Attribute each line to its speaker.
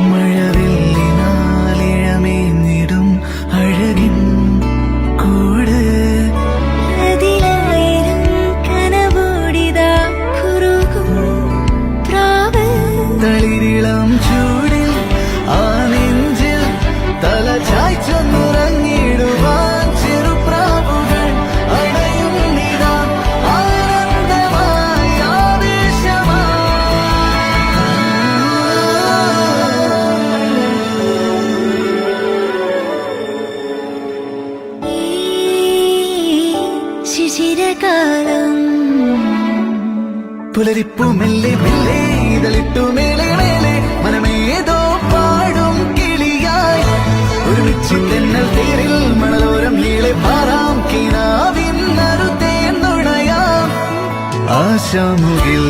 Speaker 1: മഴവില്ലിനാലിഴമേഞ്ഞിടും അഴകിൻ കൂട്
Speaker 2: അതിലായിരം കനവോടിതാ കുറുകും പ്രാവ്
Speaker 1: തളിരിളം ചൂടിൽ ആ നെഞ്ചിൽ തല ചായ്ച്ചൊന്നുറങ്ങിടുവാൻ ചെറുപ്രാവുകൾ അടയുന്നിതാ ആനന്ദമായി
Speaker 2: ഈ ശിശിരകാലം
Speaker 1: പുലരിപ്പു മെല്ലെ മെല്ലെ ഇതളിട്ടു മേലെ മേലെ മനമേതോ പാടും കിളിയായി ഒരുമിച്ച് തെന്നൽ തേരിൽ മണലോരം നീളെ പാറാം കിനാവിൻ നറുതേൻ നുണയാം ആശാമുകിൽ